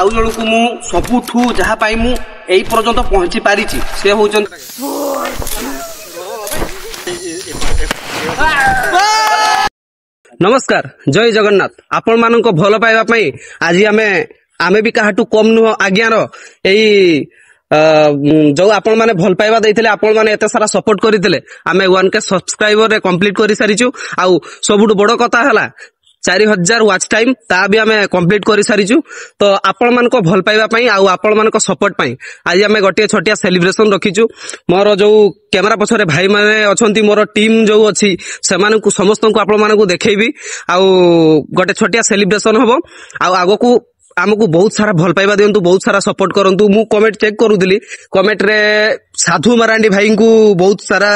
आउ जन को मु सबुठू जहाँ पाई मु एई पर्यंत पहुंची पारी से होचन नमस्कार जय जगन्नाथ आपण मानक भल पाइबा पई आज आमे भी काहाटू कम नुह आज्ञार एई जो आपण माने भल पाइबा देइथिले आपण माने एते सारा सपोर्ट करिथिले आमे 1K सब्सक्राइबर रे कंप्लीट करि सारिछु आउ सबुठ बड़ कथा हला 4000 वाच टाइम ता भी आमे कंप्लीट करि सारिछु तो आपण मानक भल पाइबा पई आउ आपण मानक सपोर्ट पई आज आमे गोटे छोटिया सेलिब्रेशन रखिछु मोर जो कैमरा पछरे भाई माने अछंती मोर टीम जो अछि सेमानकु समस्त को आपण मानकु देखैबी आउ गोटे छोटिया सेलिब्रेशन हबो आउ आगो को आमको बहुत सारा भल पाइबा दियंतु बहुत सारा सपोर्ट करंतु मु कमेंट चेक करूदिली कमेंट रे साधु मारांडी भाई को बहुत सारा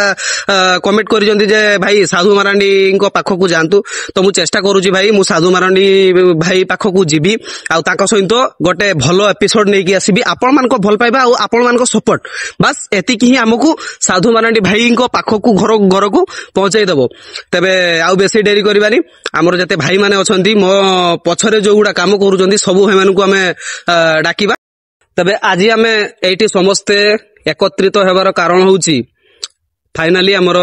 कमेंट करिजंती जे भाई साधु मारांडी को पाखो को जानतु तो मु चेष्टा करूची भाई मु साधु मारांडी भाई पाखो को जीबी आ ताको सहित गोटे भलो एपिसोड नै कि आसीबी आपण मान को भल पाइबा आ आपण मान को सपोर्ट बस एति कि हमकु साधु मारांडी भाई को पाखो को घर को पहुंचाई देबो तबे आ बेसी डेरी करबानी हमर जते भाई माने अछंती मो पछरे जो गुडा काम करूजंती सब हेमानकु हमें डाकिबा तबे आज आमे एठी समस्ते एकत्रित हेबार कारण होउची फाइनली हमर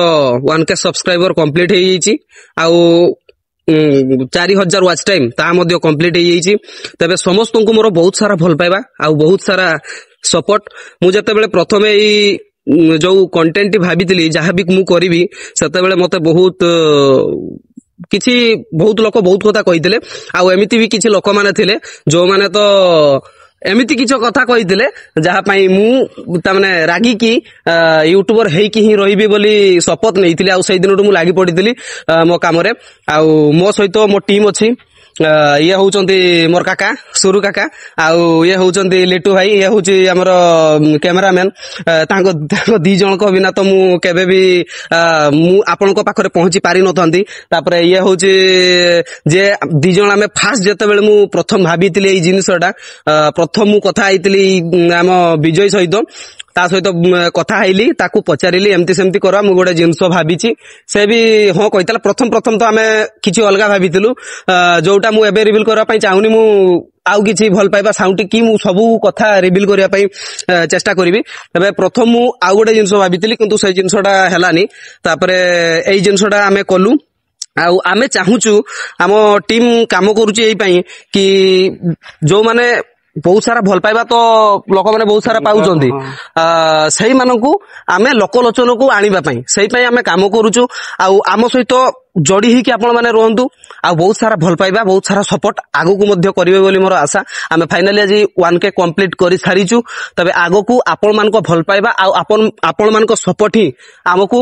1K सब्सक्राइबर कंप्लीट हे जाईची आउ 4000 वाच टाइम ता मध्ये कंप्लीट हे जाईची तबे समस्त को मोर बहुत सारा भल पाइबा आउ बहुत सारा सपोर्ट मु जते बेले प्रथमे ई जो कंटेंट भाबितली जहा भी मु करबी सेते बेले मते बहुत किछि बहुत लोक बहुत कथा कहिथिले आ एमिति भी किछि लोक माने थिले जो माने तो एमिति किछ कथा कहिथिले जहा पई मु त माने रागी की यूट्यूबर हेई की ही रहिबी बोली शपथ नैथिले आ सेहि दिनटु मु लागि पडिथिली मो काम रे आ मो सहित मो टीम अछि ये होउचंती मोर काका सुरु काका आउ ये होउचंती लिटू भाई ये होउची हमर कैमरामैन तांको दी जण को बिना तो मु केबे भी मु आपन को पाखरे पहुंची पारि नथंती तापरे ये होउची जे दी जण हमें फास्ट जते बेले मु प्रथम भाबितिली एई जिनिसटा प्रथम मु कथा आइतिली हम विजय सहित ता सहित कथा आइली ताकू पचारिली एमती सेमती करवा मु गोटे जिनस भाबिची से भी हां कहितला प्रथम तो आमे किछि अलगा भाबितिलु जोटा मु एबे रिवील करबा पई चाहुनी मु आउ किछि भल पाइबा साउंड की मु सबु कथा रिवील करिया पई चेष्टा करिवि तबे प्रथम मु आउ गोटे जिनस भाबितिली किंतु से जिनसटा हेलानी तापरे एई जिनसटा आमे कलु आउ आमे चाहुचु हम टीम काम करूची एई पई कि जो माने बहुत सारा भल पाइबा तो लोक माने बहुत सारा पाउचंती सही मानकू आमे लोकलोचन को आनिबा पई सही पई आमे काम करूचु आउ आम सहित जोड़ी ही कि आपण माने रहंतु आ बहुत सारा भल पाइबा बहुत सारा सपोर्ट आगो को मध्य करिवे बोली मोर आशा आमे फाइनली आज 1K कंप्लीट करि सारिचु तबे आगो को आपण मान को भल पाइबा आ आपण मान को सपोर्ट ही हमकू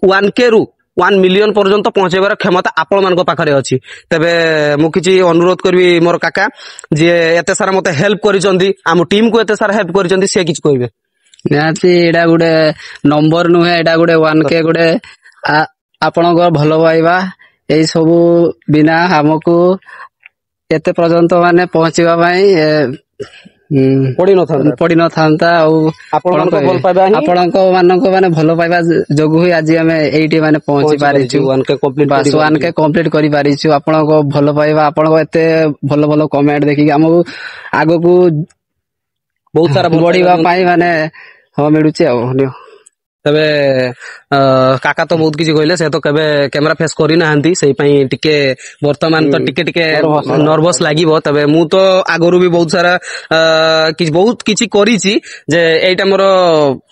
1K रु 1 मिलियन पर्यंत पहुंचेबार क्षमता आपण मान को पाखरे अछि तबे मु किछि अनुरोध करबी मोर काका जे एते सारा मते हेल्प करिसंती हम टीम को एते सारा हेल्प करिसंती से किछ कहबे निहाती एडा गुडे नंबर नुहे एडा गुडे 1K गुडे आपण को भलो पाइबा एई सब बिना हमकु एते पर्यंत माने पहुंचीबा पई पड़ी न थांता आपण को माने भलो पाइबा जोगु ही आज हमें एठी माने पहुंची पारिछु 1K कंप्लीट करि पारिछु आपण को भलो पाइबा आपण को एते भलो भलो कमेंट देखि हमहु आगो को बहुत सारा बढ़ीबा पाई माने हो मिडुची आ तबे काका तो बहुत किछि कहले से तो केबे कैमरा फेस करि नाहंती सेहि पई टिके वर्तमान तो टिके नर्वस लागिबो तबे मु तो आगरु भी बहुत सारा बहुत किछि करिछि जे एटा मोर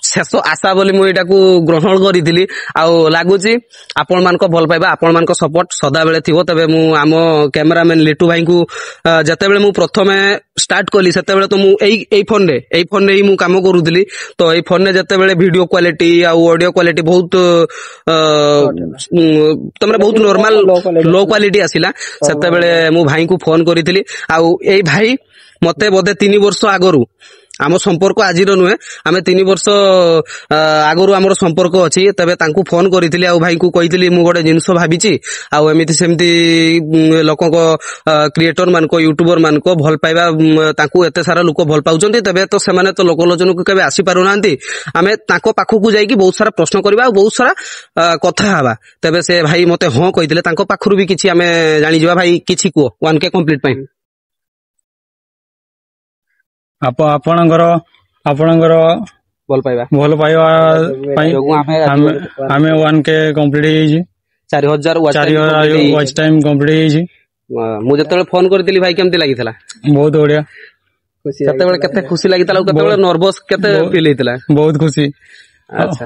शेष आशा बोली मु एटा को ग्रहण करिथिली आ लागुची आपण मान को भल पाइबा आपण मान को सपोर्ट सदा बेले थिबो तबे मु आम कैमरामैन लिटू भाई को जते बेले मु प्रथमे स्टार्ट कली सेते बेले तो मु एई फोन रे मु काम करूथिली तो एई फोन रे जते बेले वीडियो क्वालिटी आ ऑडियो क्वालिटी बहुत तमरे बहुत नॉर्मल लो क्वालिटी आसिला सेते बेले मु भाई को फोन करिथिली आ एई भाई मते बोधे 3 वर्ष आगरु आम संपर्क आज नुहे आम 3 वर्ष आगु आम संपर्क अच्छी तबे तांकु फोन करी आ भाई को कही मु गोटे जिनस भाभी आमती सेमती लोक क्रिएटर मान को यूट्यूबर मान को भल पाइबा तांकु एते सारा लोक भल पाउचंती तबे तो सेमाने तो लोकलोचन को केबे आसी पारु नांती आमे तांको पाखु को जाई कि बहुत सारा प्रश्न करबा बहुत सारा कथा हवा तबे से भाई मते हां कहितले तांको पाखरु भी किछि आमे जानि जबा भाई किछि को 1K कंप्लीट पाई ଆପଣଙ୍କର ଭଲ ପାଇବା ଭଲ ପାଇବା ପାଇଁ ଆମେ 1K କମ୍ପ୍ଲିଟ୍ ହେଇଯାଇଛି 4000 ୱାଚ୍ ଟାଇମ୍ କମ୍ପ୍ଲିଟ୍ ହେଇଯାଇଛି। ମୁଁ ଯେତେବେଳେ ଫୋନ କରିଥିଲି ଭାଇ କେମିତି ଲାଗିଥିଲା? ବହୁତ ବଢିଆ। ସେତେବେଳେ କେତେ ଖୁସି ଲାଗିଥିଲା ଆଉ କେତେବେଳେ ନର୍ଭସ୍ କେତେ ଫିଲ୍ ହେଇଥିଲା? ବହୁତ ଖୁସି। ଆଚ୍ଛା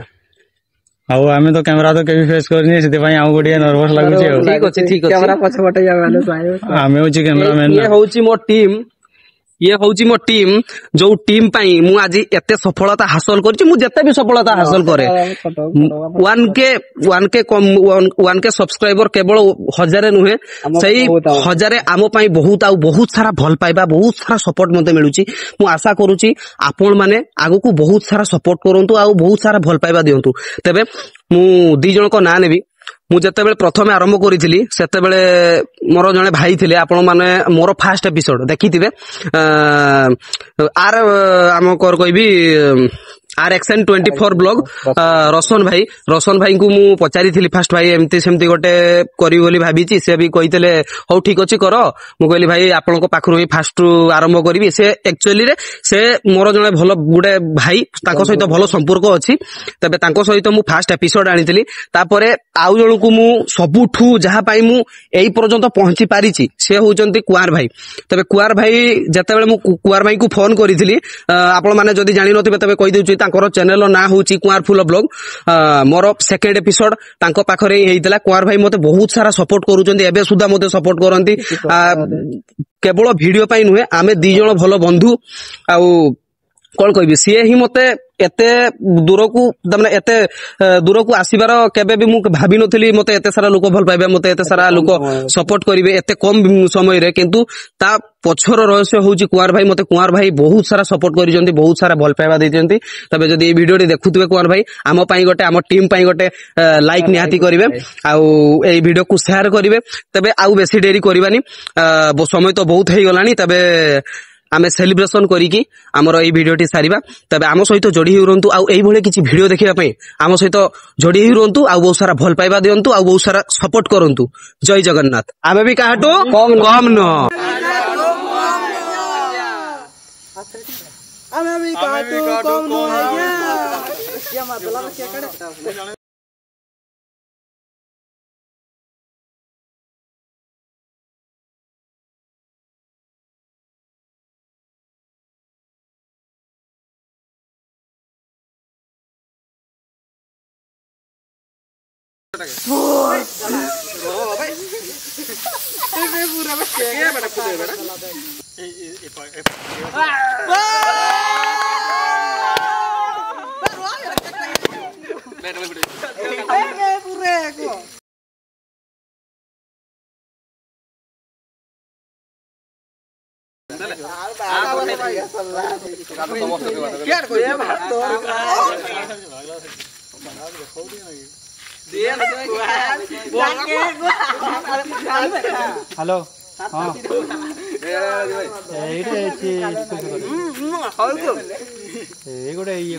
ଆଉ ଆମେ ତ କ୍ୟାମେରା ତ କେବେ ଫେସ୍ କରିନି ସେଥିପାଇଁ ଆମକୁ ଟିକେ ନର୍ଭସ୍ ଲାଗୁଛି ଆଉ। ଠିକ ଅଛି କ୍ୟାମେରା ପଛପଟେ ଆମେ ହଉଛି କ୍ୟାମେରାମ୍ୟାନ୍। ଇଏ ହଉଛି ମୋ ଟିମ୍ ଯୋଉ ଟିମ୍ ପାଇଁ ମୁଁ ଆଜି ଏତେ ସଫଳତା ହାସଲ କରିଛି। ମୁଁ ଯେତେ ବି ସଫଳତା ହାସଲ କରେ 1K ସବସ୍କ୍ରାଇବର କେବଳ 1000 ନୁହେଁ, ସେଇ 1000 ଆମ ପାଇଁ ବହୁତ ଆଉ ବହୁତ ସାରା ଭଲ ପାଇବା ବହୁତ ସାରା ସପୋର୍ଟ ମତେ ମିଳୁଛି। ମୁଁ ଆଶା କରୁଛି ଆପଣ ମାନେ ଆଗକୁ ବହୁତ ସାରା ସପୋର୍ଟ କରନ୍ତୁ ଆଉ ବହୁତ ସାରା ଭଲ ପାଇବା ଦିଅନ୍ତୁ। ତେବେ ମୁଁ 2 ଜଣଙ୍କ ନାଁ ନେବି। ମୁଁ ଯେତେବେଳେ ପ୍ରଥମେ ଆରମ୍ଭ କରିଥିଲି ସେତେବେଳେ ମୋର ଜଣେ ଭାଇ ଥିଲେ, ଆପଣ ମାନେ ମୋର ଫାଷ୍ଟ ଏପିସୋଡ ଦେଖିଥିବେ। ଆମ କର କହିବି RXN24 ବ୍ଲଗ ରୋଶନ ଭାଇଙ୍କୁ ମୁଁ ପଚାରିଥିଲି ଫାଷ୍ଟ, ଭାଇ ଏମିତି ସେମିତି ଗୋଟେ କରିବି ବୋଲି ଭାବିଛି। ସେ ବି କହିଥିଲେ ହଉ ଠିକ ଅଛି କର। ମୁଁ କହିଲି ଭାଇ ଆପଣଙ୍କ ପାଖରୁ ହିଁ ଫାଷ୍ଟ ଆରମ୍ଭ କରିବି। ସେ ଆକ୍ଚୁଆଲିରେ ସେ ମୋର ଜଣେ ଭଲ ଗୋଟେ ଭାଇ, ତାଙ୍କ ସହିତ ଭଲ ସମ୍ପର୍କ ଅଛି। ତେବେ ତାଙ୍କ ସହିତ ମୁଁ ଫାଷ୍ଟ ଏପିସୋଡ ଆଣିଥିଲି। ତାପରେ ଆଉ ଜଣକୁ ମୁଁ ସବୁଠୁ ଯାହା ପାଇଁ ମୁଁ ଏଇ ପର୍ଯ୍ୟନ୍ତ ପହଞ୍ଚି ପାରିଛି ସେ ହଉଛନ୍ତି କୁଆର ଭାଇ। ତେବେ କୁଆର ଭାଇ ଯେତେବେଳେ ମୁଁ କୁଆର ଭାଇଙ୍କୁ ଫୋନ କରିଥିଲି, ଆପଣ ମାନେ ଯଦି ଜାଣିନଥିବେ ତେବେ କହିଦେଉଛି, ତାଙ୍କର ଚ୍ୟାନେଲ ନାଁ ହଉଛି କୁଆର ଫୁଲ ବ୍ଲଗ। ମୋର ସେକେଣ୍ଡ ଏପିସୋଡ ତାଙ୍କ ପାଖରେ ହିଁ ହେଇଥିଲା। କୁଆର ଭାଇ ମତେ ବହୁତ ସାରା ସପୋର୍ଟ କରୁଛନ୍ତି, ଏବେ ସୁଦ୍ଧା ମତେ ସପୋର୍ଟ କରନ୍ତି। କେବଳ ଭିଡିଓ ପାଇଁ ନୁହେଁ, ଆମେ 2 ଜଣ ଭଲ ବନ୍ଧୁ। ଆଉ କଣ କହିବି, ସିଏ ହିଁ ମତେ ଏତେ ଦୂରକୁ ଆସିବାର କେବେ ବି ମୁଁ ଭାବିନଥିଲି। ମତେ ଏତେ ସାରା ଲୋକ ଭଲ ପାଇବେ, ମତେ ଏତେ ସାରା ଲୋକ ସପୋର୍ଟ କରିବେ ଏତେ କମ ସମୟରେ। କିନ୍ତୁ ତା ପଛର ରହସ୍ୟ ହଉଛି କୁଆର ଭାଇ। ମତେ କୁଆର ଭାଇ ବହୁତ ସାରା ସପୋର୍ଟ କରିଛନ୍ତି, ବହୁତ ସାରା ଭଲ ପାଇବା ଦେଇଛନ୍ତି। ତେବେ ଯଦି ଏଇ ଭିଡିଓଟି ଦେଖୁଥିବେ କୁଆର ଭାଇ, ଆମ ପାଇଁ ଗୋଟେ, ଆମ ଟିମ୍ ପାଇଁ ଗୋଟେ ଲାଇକ୍ ନିହାତି କରିବେ ଆଉ ଏଇ ଭିଡିଓକୁ ସେୟାର କରିବେ। ତେବେ ଆଉ ବେଶୀ ଡେରି କରିବାନି, ସମୟ ତ ବହୁତ ହେଇଗଲାଣି। ତେବେ ଆମେ ସେଲିବ୍ରେସନ କରିକି ଆମର ଏଇ ଭିଡିଓଟି ସାରିବା। ତେବେ ଆମ ସହିତ ଯୋଡି ହୋଇ ରୁହନ୍ତୁ ଆଉ এইଭଳି କିଛି ଭିଡିଓ ଦେଖିବା ପାଇଁ ଆମ ସହିତ ଯୋଡି ହୋଇ ରୁହନ୍ତୁ ଆଉ ବହୁତ ସାରା ଭଲ ପାଇବା ଦିଅନ୍ତୁ ଆଉ ବହୁତ ସାରା ସପୋର୍ଟ କରନ୍ତୁ। ଜୟ ଜଗନ୍ନାଥ। ଆମେ ବି କାହାଠୁ କମ ନୁହଁ। ଆମେ ବି କାଟୁ କମ ନୁହଁ ଆଜ୍ଞା। हेलो हाँ ये गोटे ये